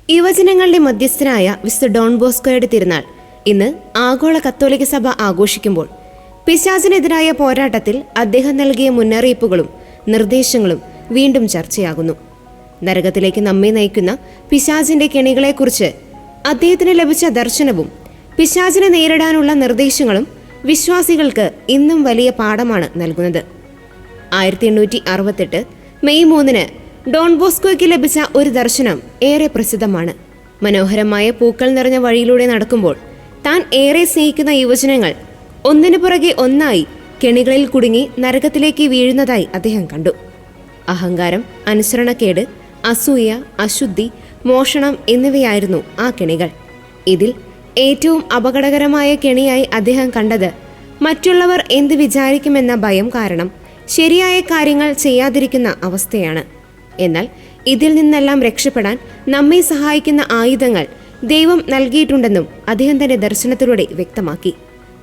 യുവജനങ്ങളുടെ മധ്യസ്ഥനായ വിശുദ്ധ ഡോൺ ബോസ്കോയുടെ തിരുനാൾ ഇന്ന് ആഗോള കത്തോലിക്ക സഭ ആഘോഷിക്കുമ്പോൾ പിശാചിനെതിരായ പോരാട്ടത്തിൽ അദ്ദേഹം നൽകിയ മുന്നറിയിപ്പുകളും നിർദ്ദേശങ്ങളും വീണ്ടും ചർച്ചയാകുന്നു. നരകത്തിലേക്ക് നമ്മെ നയിക്കുന്ന പിശാചിന്റെ കെണികളെക്കുറിച്ച് അദ്ദേഹത്തിന് ലഭിച്ച ദർശനവും പിശാചിനെ നേരിടാനുള്ള നിർദ്ദേശങ്ങളും വിശ്വാസികൾക്ക് ഇന്നും വലിയ പാഠമാണ് നൽകുന്നത്. 1868 മെയ് 3 ഡോൺ ബോസ്കോയ്ക്ക് ലഭിച്ച ഒരു ദർശനം ഏറെ പ്രസിദ്ധമാണ്. മനോഹരമായ പൂക്കൾ നിറഞ്ഞ വഴിയിലൂടെ നടക്കുമ്പോൾ താൻ ഏറെ സ്നേഹിക്കുന്ന യുവജനങ്ങൾ ഒന്നിനു പുറകെ ഒന്നായി കെണികളിൽ കുടുങ്ങി നരകത്തിലേക്ക് വീഴുന്നതായി അദ്ദേഹം കണ്ടു. അഹങ്കാരം, അനുസരണക്കേട്, അസൂയ, അശുദ്ധി, മോഷണം എന്നിവയായിരുന്നു ആ കെണികൾ. ഇതിൽ ഏറ്റവും അപകടകരമായ കെണിയായി അദ്ദേഹം കണ്ടത് മറ്റുള്ളവർ എന്ത് വിചാരിക്കുമെന്ന ഭയം കാരണം ശരിയായ കാര്യങ്ങൾ ചെയ്യാതിരിക്കുന്ന അവസ്ഥയാണ്. എന്നാൽ ഇതിൽ നിന്നെല്ലാം രക്ഷപ്പെടാൻ നമ്മെ സഹായിക്കുന്ന ആയുധങ്ങൾ ദൈവം നൽകിയിട്ടുണ്ടെന്നും അദ്ദേഹം തന്റെ ദർശനത്തിലൂടെ വ്യക്തമാക്കി.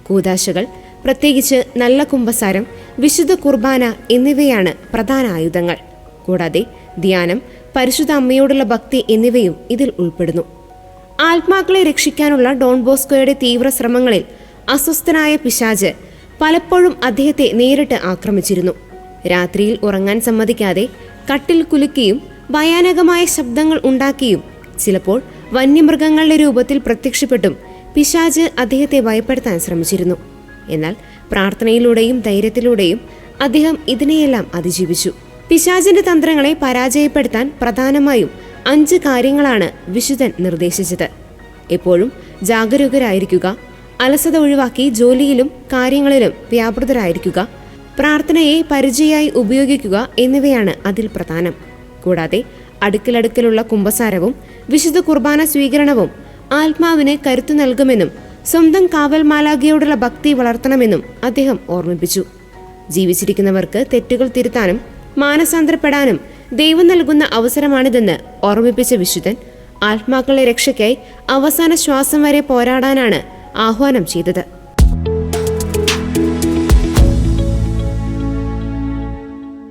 കൂദാശകൾ, പ്രത്യേകിച്ച് നല്ല കുമ്പസാരം, വിശുദ്ധ കുർബാന എന്നിവയാണ് പ്രധാന ആയുധങ്ങൾ. കൂടാതെ ധ്യാനം, പരിശുദ്ധ അമ്മയോടുള്ള ഭക്തി എന്നിവയും ഇതിൽ ഉൾപ്പെടുന്നു. ആത്മാക്കളെ രക്ഷിക്കാനുള്ള ഡോൺ ബോസ്കോയുടെ തീവ്ര ശ്രമങ്ങളിൽ അസ്വസ്ഥനായ പിശാച് പലപ്പോഴും അദ്ദേഹത്തെ നേരിട്ട് ആക്രമിച്ചിരുന്നു. രാത്രിയിൽ ഉറങ്ങാൻ സമ്മതിക്കാതെ കട്ടിൽ കുലുക്കിയും ഭയാനകമായ ശബ്ദങ്ങൾ ഉണ്ടാക്കിയും ചിലപ്പോൾ വന്യമൃഗങ്ങളുടെ രൂപത്തിൽ പ്രത്യക്ഷപ്പെട്ടും പിശാച് അദ്ദേഹത്തെ ഭയപ്പെടുത്താൻ ശ്രമിച്ചിരുന്നു. എന്നാൽ പ്രാർത്ഥനയിലൂടെയും ധൈര്യത്തിലൂടെയും അദ്ദേഹം ഇതിനെയെല്ലാം അതിജീവിച്ചു. പിശാചിന്റെ തന്ത്രങ്ങളെ പരാജയപ്പെടുത്താൻ പ്രധാനമായും 5 കാര്യങ്ങളാണ് വിശുദ്ധൻ നിർദ്ദേശിച്ചത്. എപ്പോഴും ജാഗരൂകരായിരിക്കുക, അലസത ഒഴിവാക്കി ജോലിയിലും കാര്യങ്ങളിലും വ്യാപൃതരായിരിക്കുക, പ്രാർത്ഥനയെ പരിചയമായി ഉപയോഗിക്കുക എന്നിവയാണ് അതിൽ പ്രധാനം. കൂടാതെ അടുക്കലടുക്കലുള്ള കുമ്പസാരവും വിശുദ്ധ കുർബാന സ്വീകരണവും ആത്മാവിന് കരുത്തു നൽകുമെന്നും സ്വന്തം കാവൽ മാലാഖയോടുള്ള ഭക്തി വളർത്തണമെന്നും അദ്ദേഹം ഓർമ്മിപ്പിച്ചു. ജീവിച്ചിരിക്കുന്നവർക്ക് തെറ്റുകൾ തിരുത്താനും മാനസാന്തരപ്പെടാനും ദൈവം നൽകുന്ന അവസരമാണിതെന്ന് ഓർമ്മിപ്പിച്ച വിശുദ്ധൻ ആത്മാക്കളുടെ രക്ഷയ്ക്കായി അവസാന ശ്വാസം വരെ പോരാടാനാണ് ആഹ്വാനം ചെയ്തത്.